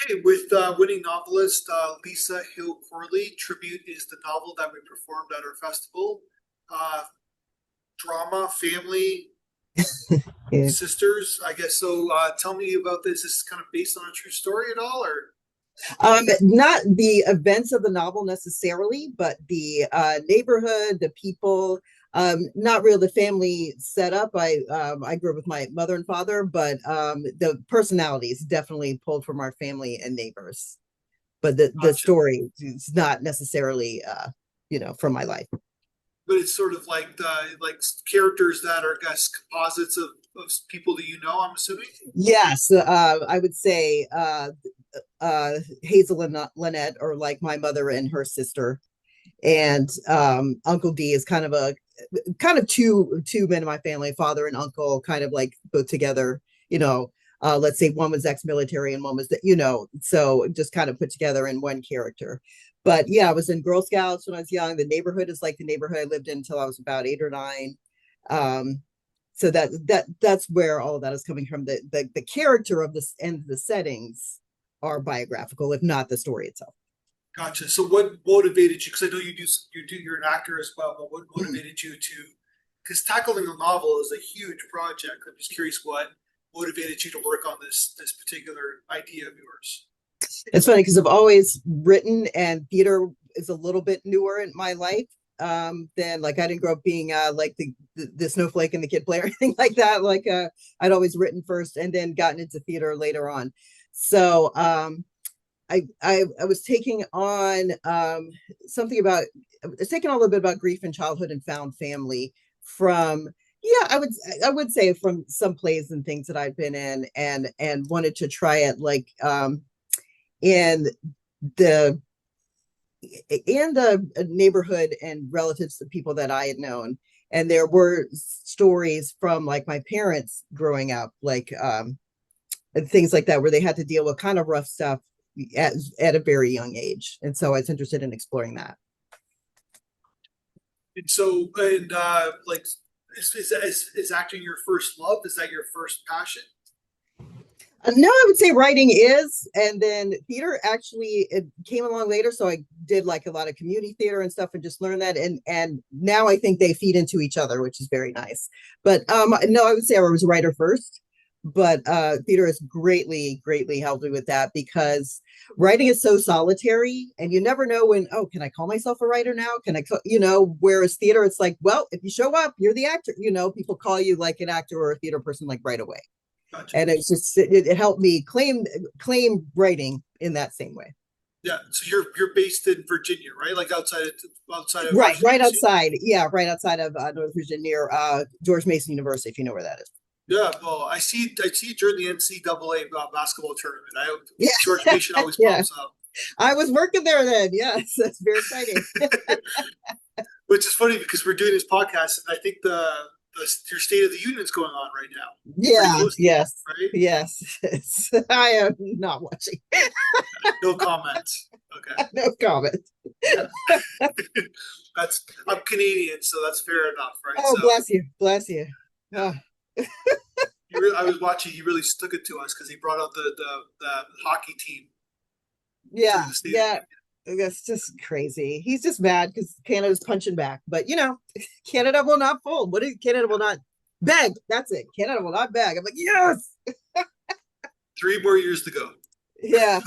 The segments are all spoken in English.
Okay, with winning novelist Lisa Hill-Corley, Tribute is the novel that we performed at our festival. Uh, Drama, family, Yeah. sisters, I guess. So tell me about this. Is this kind of based on a true story at all, or? Not the events of the novel necessarily, but the neighborhood, the people. Not really the family setup. I grew up with my mother and father, but the personalities definitely pulled from our family and neighbors. But the Gotcha. story is not necessarily from my life. But it's sort of like characters that are, I guess, composites of people that you know, I'm assuming. Yes, I would say Hazel and Lynette are like my mother and her sister, and Uncle D is kind of two men in my family, father and uncle, kind of like both together. You know, let's say one was ex-military and one was, so just kind of put together in one character. But yeah, I was in Girl Scouts when I was young. The neighborhood is like the neighborhood I lived in until I was about 8 or 9. Um, so that's where all of that is coming from. The character of this and the settings are biographical, if not the story itself. Gotcha. So what motivated you? Because I know you're an actor as well, but what motivated you to? Because tackling a novel is a huge project. I'm just curious what motivated you to work on this particular idea of yours. It's funny because I've always written, and theater is a little bit newer in my life than, like, I didn't grow up being like the snowflake and the kid play or anything like that. Like I'd always written first and then gotten into theater later on. So I was taking on something about I was taking on a little bit about grief and childhood and found family from, yeah, I would say from some plays and things that I've been in, and wanted to try it, like in the neighborhood and relatives of people that I had known. And there were stories from, like, my parents growing up, like and things like that, where they had to deal with kind of rough stuff at a very young age. And so I was interested in exploring that. And so, like, is acting your first love? Is that your first passion? No, I would say writing is, and then theater actually it came along later. So I did like a lot of community theater and stuff, and just learned that. And now I think they feed into each other, which is very nice. But no, I would say I was a writer first, but theater has greatly helped me with that, because writing is so solitary, and you never know when, oh, can I call myself a writer now? Can I, whereas theater, it's like, well, if you show up, you're the actor. People call you like an actor or a theater person like right away. Gotcha. And it's just it helped me claim writing in that same way. Yeah. So you're based in Virginia, right? Like outside of Right Washington D.C. outside, yeah, right outside of North Virginia, near George Mason University, if you know where that is. Yeah. Well, I see it during the NCAA basketball tournament. Yeah, George Mason always yeah. pops up. I was working there then. Yes, that's very exciting. Which is funny because we're doing this podcast, and I think your State of the Union is going on right now. Pretty Yeah, close to it, yes, right? yes. I am not watching. No comments. Okay. No comment. Yeah. I'm Canadian, so that's fair enough, right? Oh, So bless you, bless you. yeah, Oh, I was watching. He really stuck it to us because he brought out the hockey team yeah, during the State of the yeah. Union. That's just crazy. He's just mad because Canada's punching back. But Canada will not fold. What is Canada will not beg? That's it. Canada will not beg. I'm like, yes. 3 more years to go. Yeah.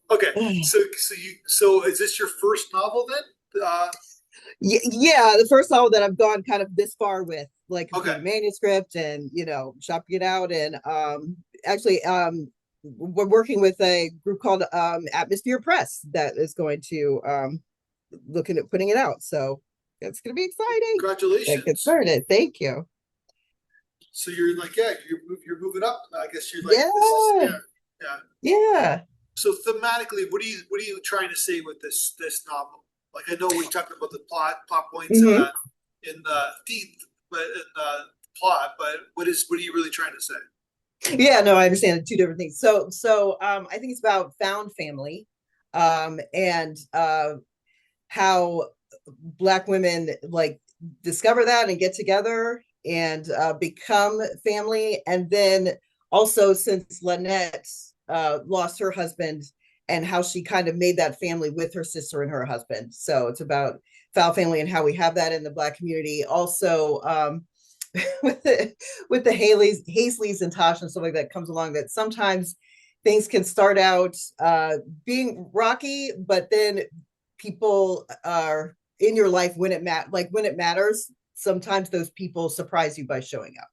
Okay, so is this your first novel then? Yeah, the first novel that I've gone kind of this far with, like, Okay, completed manuscript and shopping it out, and actually we're working with a group called Atmosphere Press that is going to looking at putting it out. So it's going to be exciting. Get congratulations. started. Thank you. So you're like, yeah, you're moving up. I guess you're like, this is, Yeah, yeah, yeah. yeah. So thematically, what are you trying to say with this novel? Like, I know we talked about the plot points Hmm. in the deep, but in the plot. But what are you really trying to say? Yeah, no, I understand two different things. So I think it's about found family, and how Black women, like, discover that and get together and become family, and then also since Lynette lost her husband and how she kind of made that family with her sister and her husband. So it's about foul family and how we have that in the Black community. Also, with the Haysleys and Tosh and stuff like that comes along, that sometimes things can start out being rocky, but then people are in your life when when it matters. Sometimes those people surprise you by showing up.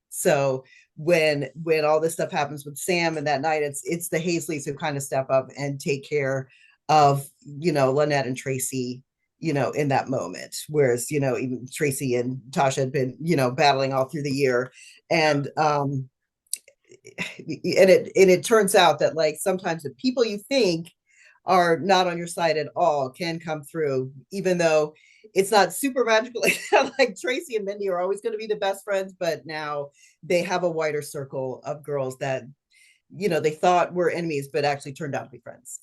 So when all this stuff happens with Sam and that night, it's the Haysleys who kind of step up and take care of, Lynette and Tracey, in that moment. Whereas, even Tracey and Tasha had been, battling all through the year. And it turns out that, like, sometimes the people you think are not on your side at all can come through, even though it's not super magical like that. Like Tracey and Mindy are always going to be the best friends, but now they have a wider circle of girls that, they thought were enemies, but actually turned out to be friends.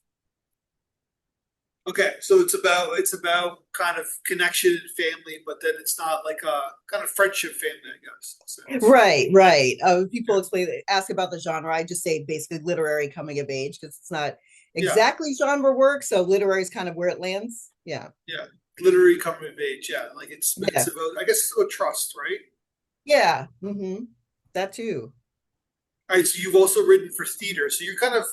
Okay, so it's about kind of connection and family, but then it's not like a kind of friendship family, I guess. So, Right. People yeah, ask about the genre. I just say basically literary coming of age because it's not yeah, exactly genre work. So literary is kind of where it lands. Yeah. yeah. Literary coming of age, yeah. Like it's Yeah. about, I guess it's about trust, right? Yeah. That too. All right, so you've also written for theater, so you're kind of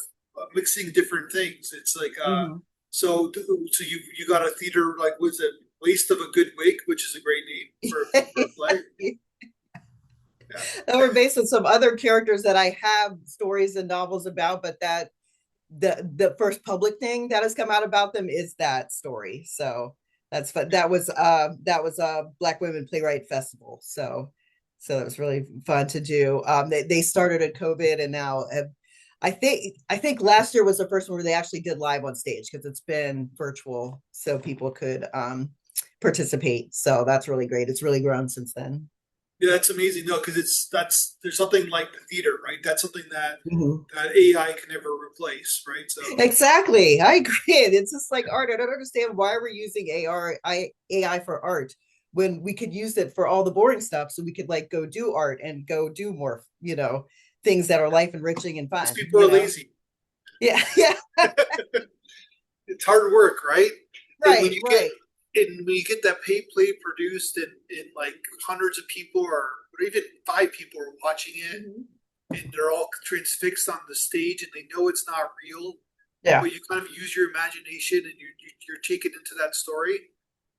mixing different things. It's like hmm so you got a theater, like, was it Waste of a Good Wig, which is a great name for a play. Yeah, That were based on some other characters that I have stories and novels about, but that the first public thing that has come out about them is that story. So that's fun. That was a Black Women Playwright Festival. So it was really fun to do. They started at COVID and now I think last year was the first one where they actually did live on stage because it's been virtual so people could participate. So that's really great. It's really grown since then. yeah, that's amazing. No, because that's there's something like the theater, right? That's something that Mhm. that AI can never replace, right? So Exactly. I agree. It's just like art. I don't understand why we're using AI for art when we could use it for all the boring stuff. So we could like go do art and go do more, things that are life enriching and these fun, people are lazy. Yeah. Yeah. It's hard work, right? And when Right. you get Right. and when you get that paid play produced and like hundreds of people or even five people are watching it Mhm. and they're all transfixed on the stage and they know it's not real, Yeah. but you kind of use your imagination and you're taken into that story.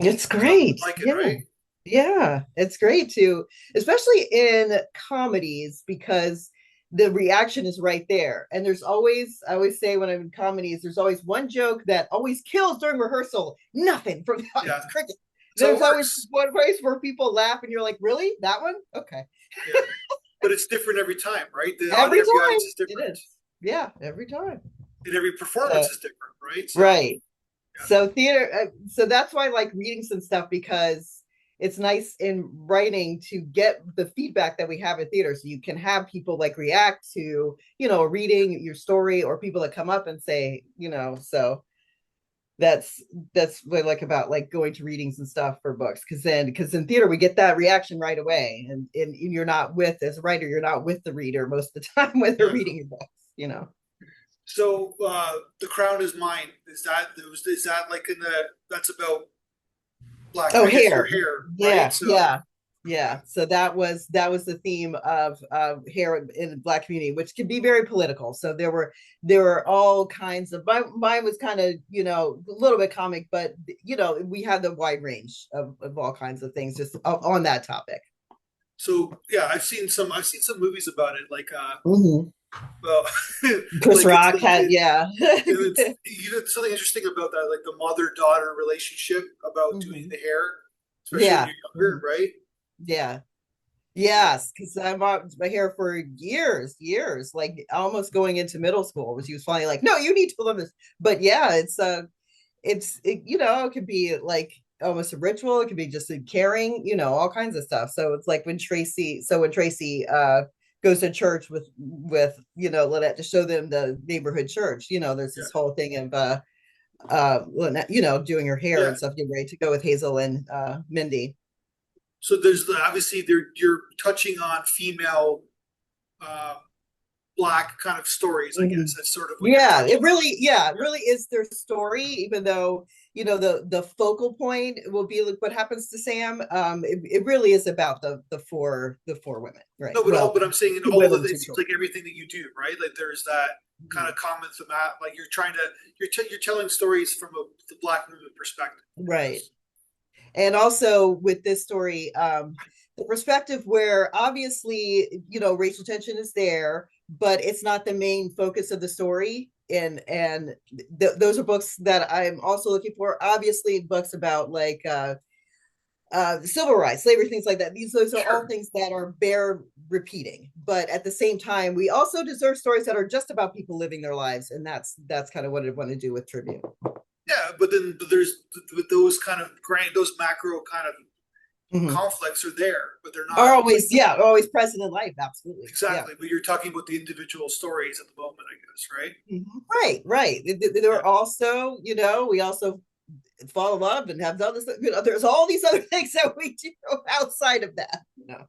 It's There's nothing great. like it, Yeah. right? Yeah. It's great too, especially in comedies because the reaction is right there. And I always say when I'm in comedies, there's always one joke that always kills during rehearsal. Nothing from the Yeah, audience. Cricket. that's how it There's always works. one place where people laugh and you're like, really? That one? Okay. Yeah, but it's different every time, right? Every Every audience time is it different, is. Yeah. Every time. and every performance So, is different, right? So right. yeah, So theater, so that's why I like reading some stuff because it's nice in writing to get the feedback that we have in theater. So you can have people like react to, reading your story or people that come up and say, so that's that's what I like about like going to readings and stuff for books because in theater we get that reaction right away and you're not with as a writer you're not with the reader most of the time when they're yeah. reading your books. So the crown is mine. Is that like in the that's about black? Oh, I guess your hair. hair, right? Yeah, So yeah, yeah. So that was the theme of hair in the Black community, which can be very political. So there were all kinds of mine was kind of a little bit comic, but we had the wide range of all kinds of things just on that topic. yeah, I've seen some movies about it. Like hmm well, Chris like Rock had yeah. it's something interesting about that, like the mother daughter relationship about doing hmm the hair, especially when Yeah. you're hmm younger, right? Yeah. Yeah, Yes, because I've had my hair for years, like almost going into middle school. Was he was finally like, no, you need to learn this. But yeah, it could be like almost a ritual. It could be just a caring, all kinds of stuff. So it's like when Tracy goes to church with Lynette to show them the neighborhood church. There's yeah, this whole thing of Lynette, doing her hair yeah. and stuff, getting ready to go with Hazel and Mindy. So obviously you're touching on female uh, Black kind of stories, I guess. That's sort of what you're Yeah, touching on. it really is their story, even though, the focal point will be like what happens to Sam. It really is about the four women, right? No, Well, but I'm saying in two all of women, it, two it seems children. like everything that you do, right? Like there's that kind Mhm. of common theme, like you're trying to you're telling stories from the Black women perspective, I Right. guess. And also with this story, the perspective where obviously, racial tension is there, but it's not the main focus of the story. And those are books that I'm also looking for. Obviously, books about like civil rights, slavery, things like that. Those are all Sure. things that are bear repeating. But at the same time, we also deserve stories that are just about people living their lives, and that's kind of what I want to do with Tribune. Yeah, but there's with those kind of those macro kind of Mhm. conflicts are there, but they're Are not like always, yeah, always present in life. Absolutely, yeah. exactly. But you're talking about the individual stories at the moment, I guess, right? Mhm. Right, right. There Yeah, are also, we also fall in love and have done this. There's all these other things that we do outside of that. yeah.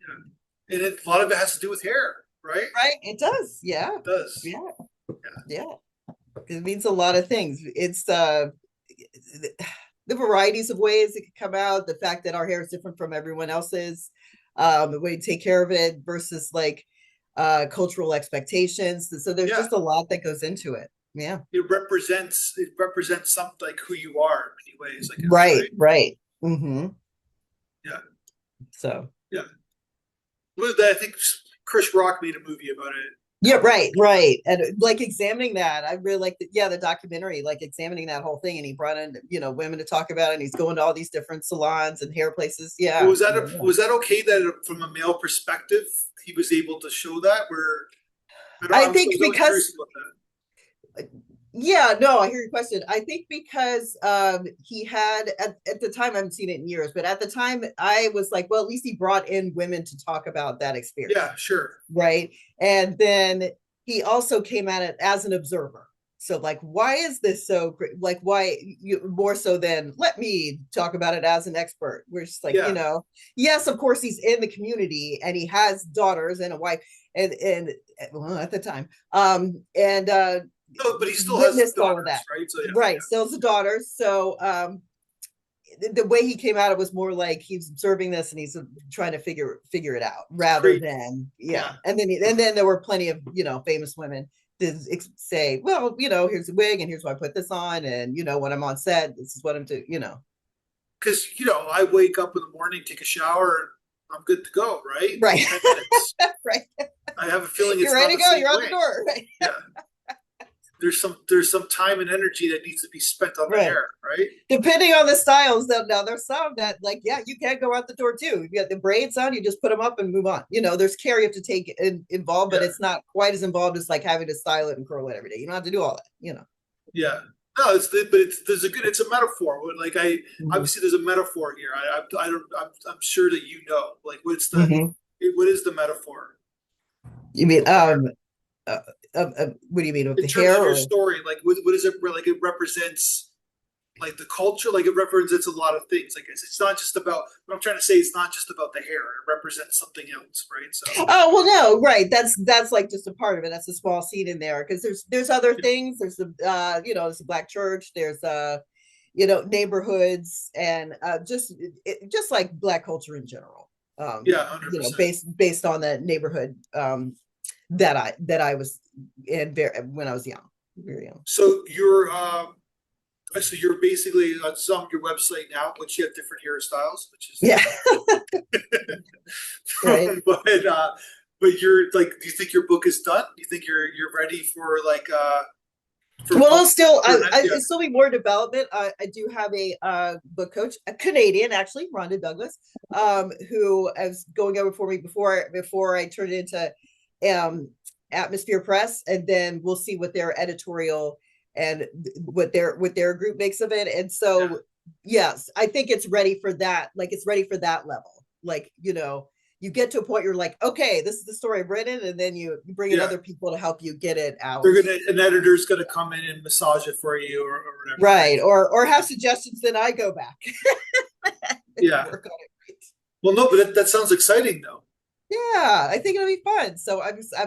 And a lot of it has to do with hair, right? Right? It does. Yeah, It does. yeah, Yeah. yeah. It means a lot of things. It's the varieties of ways it can come out. The fact that our hair is different from everyone else's. The way to take care of it versus like cultural expectations. So there's Yeah. just a lot that goes into it. Yeah. It represents something like who you are in many ways, I guess, Right, right? right. Mm-hmm. Yeah. So Yeah. Well, I think Chris Rock made a movie about it a yeah, couple of right, years right. And like examining that, I really like the documentary, like examining that whole thing. And he brought in, women to talk about it. And he's going to all these different salons and hair places. ago. Yeah. Yeah. Was that okay that from a male perspective he was able to show that? Where I don't, I I think was always curious because about that. Yeah, no, I hear your question. I think because he had at the time, I haven't seen it in years, but at the time I was like, well, at least he brought in women to talk about that experience, Yeah, sure. right? And then he also came at it as an observer. So like, why is this so great? Like, why you more so than let me talk about it as an expert? We're just like, Yeah. yes, of course he's in the community and he has daughters and a wife and well, at the time, and No, but he still has witnessed all of that. daughters, right? So yeah, Right, still has a daughter. So the way he came out, it was more like he's observing this and he's trying to figure it out it's rather great. than Yeah, and then there were plenty of famous women to say, well, here's a wig and here's why I put this on, and when I'm on set, this is what I'm doing. because I wake up in the morning, take a shower, and I'm good to go, right? Right. 10 minutes. Right. I have a feeling You're it's not ready to the go. same You're out the way. door. Right. Yeah, there's some time and energy that needs to be spent on the Right. hair, right? Depending on the styles, though, now there's some that like, yeah, you can't go out the door too. You got the braids on, you just put them up and move on. There's care you have to take involved, but Yeah, it's not quite as involved as like having to style it and curl it every day. You don't have to do all that. yeah. No, but it's a metaphor. Like Mhm. obviously there's a metaphor here. I don't. I'm sure that like Mhm. what is the metaphor You mean of the hair what do you mean with in the terms hair of your or story? Like what is it? Like it represents like the culture. Like it represents a lot of things. Like it's not just about. What I'm trying to say, it's not just about the hair. It represents something else, right? So Oh well, no, right. That's like just a part of it. That's a small scene in there because there's other things. There's the there's a black church. There's neighborhoods and just like black culture in general. yeah, 100%. Based on the neighborhood that I was in when I was young, very young. So you're basically on your website now, which you have different hairstyles, which is Yeah, right. but you're like, do you think your book is done? Do you think you're ready for like for Well, pub yeah, it's still be more development. I do have a book coach, a Canadian actually, Rhonda Douglas, who is going over for me before I turn it into um, Atmosphere Press, and then we'll see what their editorial and what their group makes of it. And yeah, so, yes, I think it's ready for that. Like it's ready for that level. Like you get to a point you're like, okay, this is the story I've written, and then you bring in yeah. other people to help you get it out. An editor's gonna come in and massage it for you or whatever, right? Right. Or have suggestions, then I go back and Yeah. work on it. Well, no, but that sounds exciting though. Yeah, I think it'll be fun. So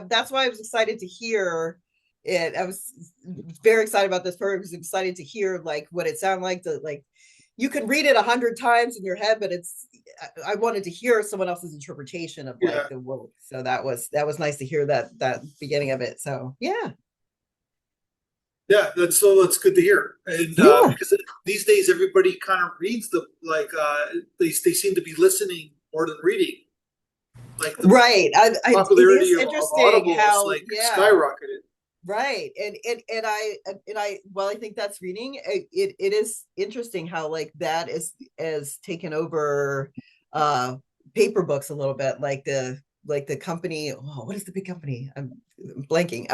that's why I was excited to hear it. I was very excited about this program. I was excited to hear like what it sounded like. Like you can read it 100 times in your head, but I wanted to hear someone else's interpretation of like Yeah. the world. So that was nice to hear that beginning of it. So yeah, Yeah, that's good to hear. And yeah, because these days everybody kind of reads they seem to be listening more than reading. Like the right. It popularity is of interesting Audible is how like yeah. skyrocketed. Right. And I well, I think that's reading. It is interesting how like that is taken over paper books a little bit, like the company, oh, what is the big company? I'm blanking.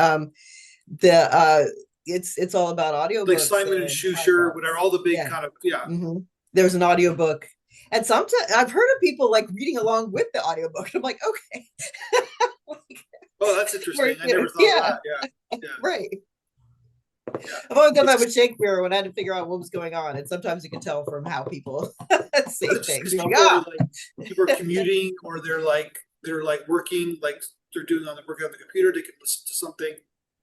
The it's all about Like audiobooks Simon and and Schuster, whatever, podcasts. all the big Yeah. kind of yeah. hmm There's an audiobook. And sometimes I've heard of people like reading along with the audiobook. I'm like, okay. Like, Oh, that's interesting. I never thought of yeah, that. Yeah, yeah, right. yeah. I've always done that It's with Shakespeare when I had to figure out what was going on, and sometimes you can tell from how people say well, just things. because You're like, ah, people are commuting or they're like working, like they're doing on the working on the computer, they can listen to something,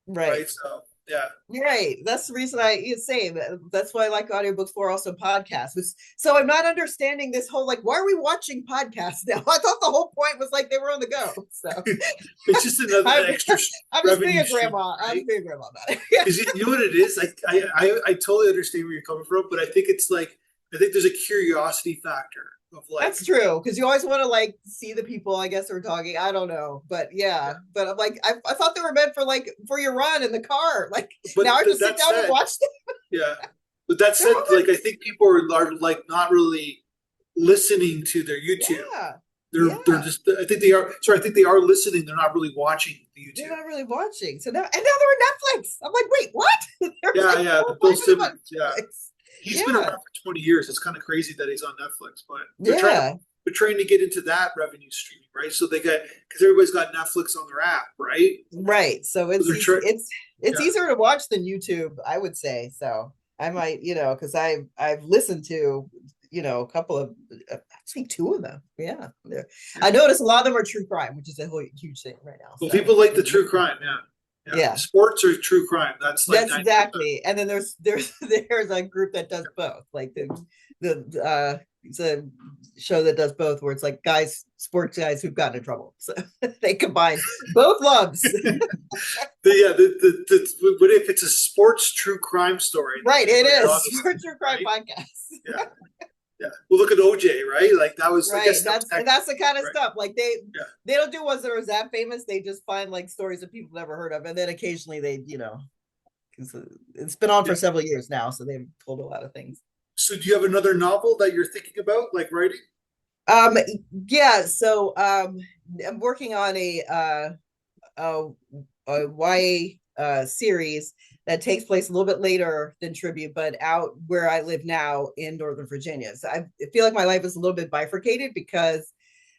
right, right? So yeah. right. That's the reason I say that. That's why I like audiobooks for also podcasts. So I'm not understanding this whole like, why are we watching podcasts now? I thought the whole point was like they were on the go. So It's just another I'm, extra I'm just being revenue a stream, grandma. I'm right? just being a grandma about it. Because you know what it is. I totally understand where you're coming from, but I think it's like I think there's a curiosity factor of like That's true because you always want to like see the people, I guess, who are talking. I don't know, but yeah. yeah. But I'm like, I thought they were meant for like for your run in the car. Like now But I just sit that down and said, watch them. yeah. But that They're said, all like I think people are like not really listening to their YouTube. yeah, They're yeah. just I think they are sorry, I think they are listening, they're not really watching the They're YouTube. not really watching. So now and now they're on Netflix. I'm like, wait, what? There's Yeah, like yeah, the four, Bill five of them on Simmons, yeah. Netflix. He's been around Yeah, for 20 years. It's kind of crazy that he's on Netflix, but yeah. they're trying to get into that revenue stream, right? So they got because everybody's got Netflix on their app, right? Right. So So it's they're easy. trying It's yeah. easier to watch than YouTube, I would say. So I might, because I've listened to, a couple of actually two of them. Yeah. Yeah. I notice a lot of them are true crime, which is a whole huge thing right now. Well, So people like the true crime, yeah. Yeah. yeah, Sports or true crime. That's like that's 90%. exactly. And then there's a group that does both, like the it's a show that does both, where it's like sports guys who've gotten in trouble. So they combine both loves. Yeah, what if it's a sports true crime story? Then Right, it people are is. obviously Sports True Crime right. Podcast. Yeah, yeah. Well, look at OJ, right? Like that was, I Right. guess that was That's the kind of right. stuff. Like they Yeah, they don't do ones that are that famous. They just find like stories that people never heard of. And then occasionally they, 'cause it's been on yeah. for several years now, so they've told a lot of things. So, do you have another novel that you're thinking about, like writing? Um yeah, so I'm working on a, a YA series that takes place a little bit later than Tribute, but out where I live now in Northern Virginia. So I feel like my life is a little bit bifurcated because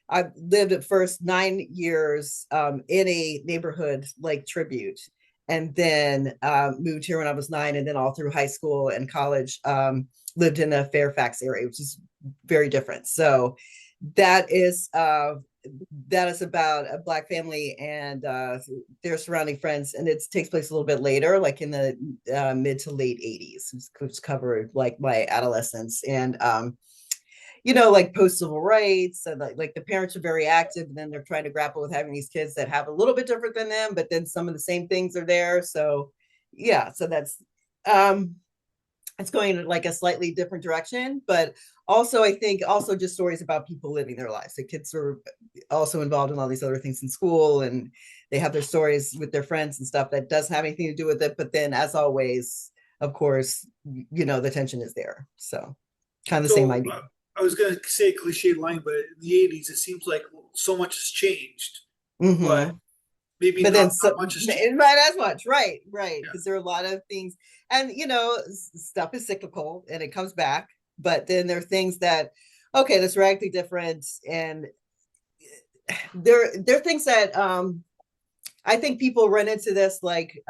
I've lived at first 9 years in a neighborhood like Tribute, and then moved here when I was 9, and then all through high school and college lived in the Fairfax area, which is very different. So that is uh, that is about a Black family and their surrounding friends, and it takes place a little bit later, like in the mid to late 80s. It's covered like my adolescence and like post civil rights, and like the parents are very active, and then they're trying to grapple with having these kids that have a little bit different than them, but then some of the same things are there. So yeah, so that's um it's going in like a slightly different direction, but also I think also just stories about people living their lives. The kids are also involved in all these other things in school, and they have their stories with their friends and stuff that doesn't have anything to do with it. But then, as always, of course, the tension is there. So kind of the same So, idea. I was going to say a cliche line, but in the '80s, it seems like so much has changed, but Mm-hmm. maybe But then not much has changed. not as much, right, Yeah. because there are a lot of things, and stuff is cyclical and it comes back, but then there are things that, okay, that's radically different, and there are things that I think people run into this like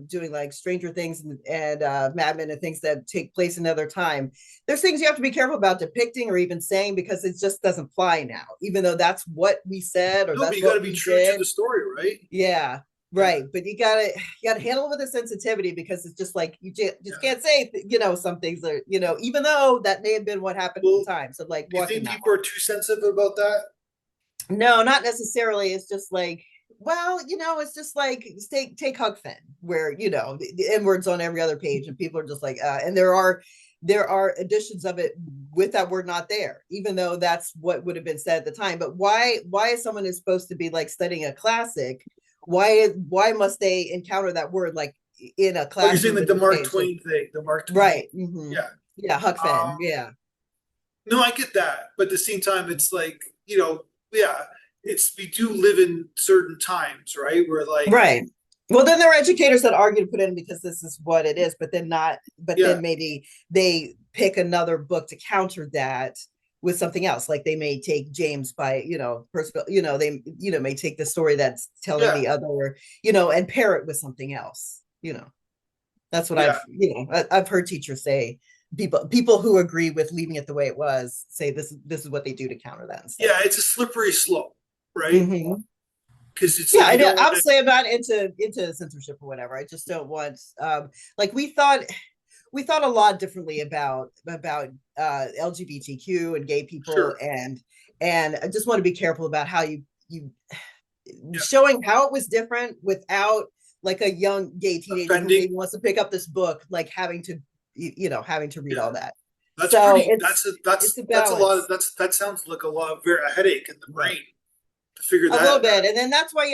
doing like Stranger Things and Mad Men and things that take place another time. There's things you have to be careful about depicting or even saying because it just doesn't fly now, even though that's what we said or No, but that's you got to what be we true to did. the story, right? Yeah, Yeah, right. But you gotta handle it with a sensitivity because it's just like you just yeah. can't say some things are even though that may have been what happened at the Well, time. So like do you watching think that people one. are too sensitive about that? No, not necessarily. It's just like, well, it's just like take Huck Finn, where the N words on every other page, and people are just like, and there are editions of it with that word not there, even though that's what would have been said at the time. But why is someone who's supposed to be like studying a classic, why must they encounter that word like in a Oh, you're saying classroom like in the this Mark page? Like, Twain thing, the Mark Twain. right. Hmm. Yeah. Yeah, Huck Finn. Um, Yeah. no, I get that, but at the same time, it's like yeah, it's we do live in certain times, right? Where like, Right. Well, then there are educators that argue to put in because this is what it is, but then not, but yeah, then maybe they pick another book to counter that with something else. Like they may take James by, Percival, they, may take the story that's telling yeah, the other, and pair it with something else. That's what yeah, I've heard teachers say. People who agree with leaving it the way it was say this is what they do to counter that instead. yeah. It's a slippery slope, right? Mm-hmm. Because it's Yeah, like you don't want to. obviously I'm not into censorship or whatever. I just don't want like we thought a lot differently about LGBTQ and gay people Sure. and I just want to be careful about how you Yeah. showing how it was different without like a young gay teenager who Offending. maybe wants to pick up this book like having to read Yeah. all that. That's So pretty. it's a That's a lot of balance. that sounds like a lot of a headache in the Right. brain to figure A little that. bit, and then that's why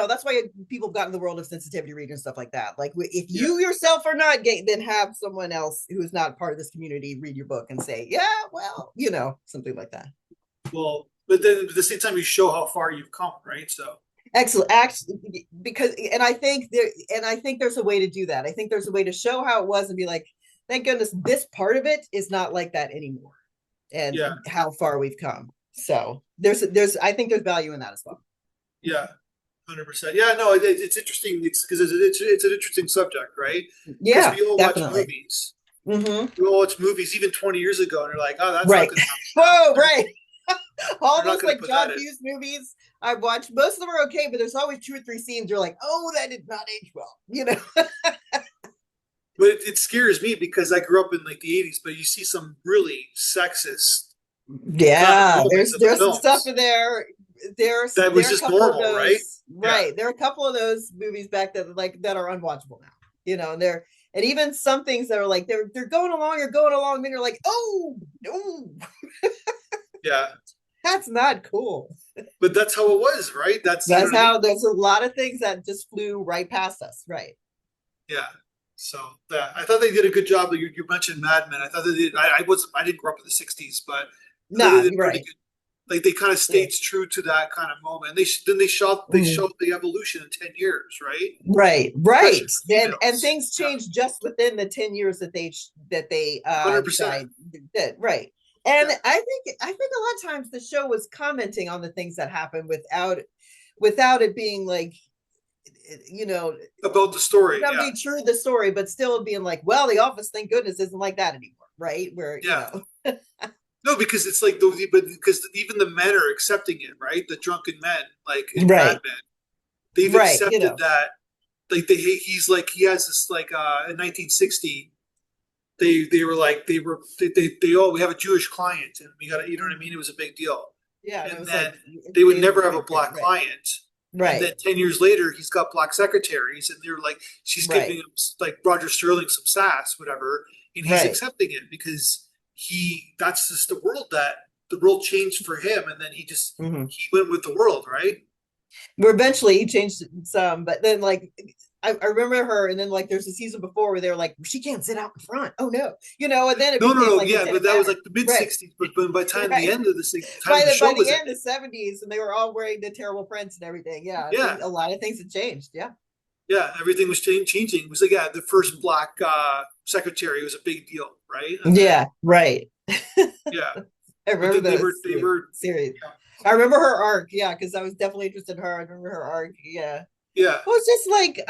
that's why people have gotten the world of sensitivity reading and stuff like that. Like if Yeah. you yourself are not gay, then have someone else who is not part of this community read your book and say, yeah, well, something like that. Well, but then at the same time, you show how far you've come, right? So Excellent. Because, and I think there's a way to do that. I think there's a way to show how it was and be like, thank goodness this part of it is not like that anymore, and yeah, how far we've come. So there's I think there's value in that as well. yeah, 100%. Yeah, no, it's interesting. It's because it's an interesting subject, right? Because Yeah, we all watch definitely. movies. Mm-hmm. We all watch movies even 20 years ago, and you're like, oh, that's not Right. going to happen now. Whoa, right. All They're not those going to like put that John in. Hughes movies I've watched, most of them are okay, but there's always two or three scenes you're like, oh, that did not age well. But it scares me because I grew up in like the 80s, but you see some really sexist kind of Yeah, moments there's of the there's some stuff films in there. that There was are a just couple of normal, right? those, Yeah. right. There are a couple of those movies back that are unwatchable now. And even some things that are like they're going along, and you're like, oh no, Yeah. that's not cool. But that's how it was, right? That's, you know That's what I mean? how there's a lot of things that just flew right past us, right? Yeah. So yeah, I thought they did a good job. You mentioned Mad Men. I thought they did. I didn't grow up in the '60s, but I thought they Nah, did you're pretty right. good. Like they kind of Yeah. stayed true to that kind of moment. Then they Mhm. showed the evolution in 10 years, right? Right, Especially right. for And females. things Yeah, changed just within the 10 years that they 100%. decide did. Right. And Yeah, I think a lot of times the show was commenting on the things that happened without it being like you know about the story. without Yeah, being true to the story, but still being like, well, the office, thank goodness, isn't like that anymore, right? Where yeah. No, because it's like but because even the men are accepting it, right? The drunken men, like in Mad right, Men, they've right, accepted that. Like he's like he has this like in 1960 they were like they oh we have a Jewish client and we got to, you know what I mean, it was a big deal, yeah, and it and was then like they would they never have a right, black right, client, and then right, 10 years later he's got black secretaries and they're like she's giving right, him like Roger Sterling some sass whatever, and he's right. accepting it because that's just the world changed for him, and then Mm-hmm. he went with the world, right? Where eventually he changed some, but then like I remember her, and then like there's a season before where they're like, she can't sit out in front. Oh no, and then it No, no, became no, like it yeah, but didn't that was matter. like the mid Right, '60s. But by the time the right. end of the time the By show the was end, ending, the 70s, and they were all wearing the terrible prints and everything. Yeah, yeah, a lot of things had changed. Yeah. yeah, everything was changing. It was like, yeah, the first black secretary was a big deal, right? And then, Yeah, right. yeah, I but remember then those they were, series. yeah, I remember her arc. Yeah, because I was definitely interested in her. I remember her arc. Yeah. Yeah. Well, it's just like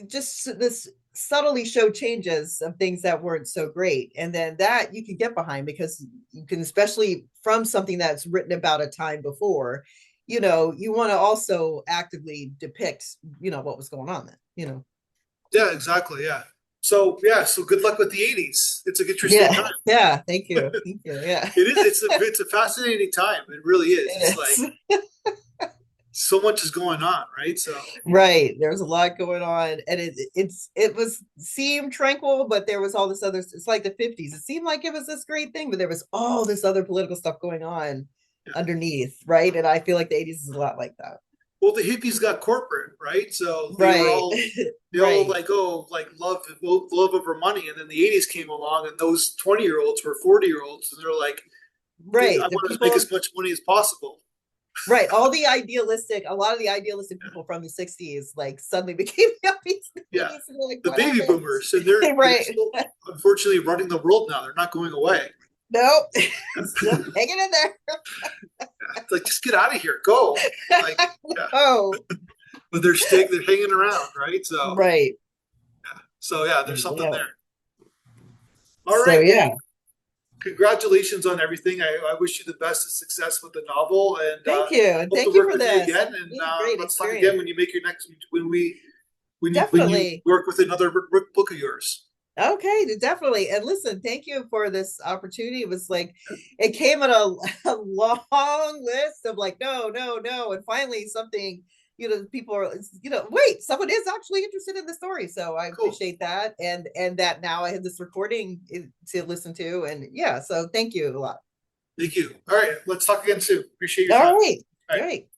just this subtly show changes of things that weren't so great, and then that you can get behind because you can, especially from something that's written about a time before, you want to also actively depict, what was going on then. Yeah, exactly. Yeah. So yeah, so good luck with the 80s. It's an interesting Yeah, time. yeah, thank you, yeah. It is. It's a fascinating time. It really is. It's like It so much is going on, right? So Right. There's a lot going on. And it was seemed tranquil, but there was all this other, it's like the 50s. It seemed like it was this great thing, but there was all this other political stuff going on yeah. underneath, right? And I feel like the 80s is a lot like that. Well, the hippies got corporate, right? So Right. they all Right. like, oh, like love over money, and then the 80s came along, and those 20-year-olds were 40-year-olds, and they're like, I Right. The want to make people, as much money as possible. right. A lot of the idealistic Yeah. people from the 60s like suddenly became hippies in the Yeah. 80s, and they're like, The what baby happened? boomers, and they're Right. still unfortunately running the world now. They're not going away. Nope. Still hanging in there. It's like just get out of here, go. Like yeah, Oh, with their stick, they're hanging around, right? right. So yeah, there's something Yeah. there. All So right, well, yeah. congratulations on everything. I wish you the best of success with the novel, and Thank you. And hope to thank you work for with you this. again. And Yeah, great let's talk again experience. when you make your next when you Definitely. work with another book of yours. Okay, definitely. And listen, thank you for this opportunity. It was like it came in a long list of like, no, no, no. And finally something, people are, wait, someone is actually interested in the story. So I Cool. appreciate that. And that now I have this recording to listen to. And yeah, so thank you a lot. Thank you. All right, let's talk again soon. Appreciate your All time. right. All right. Great.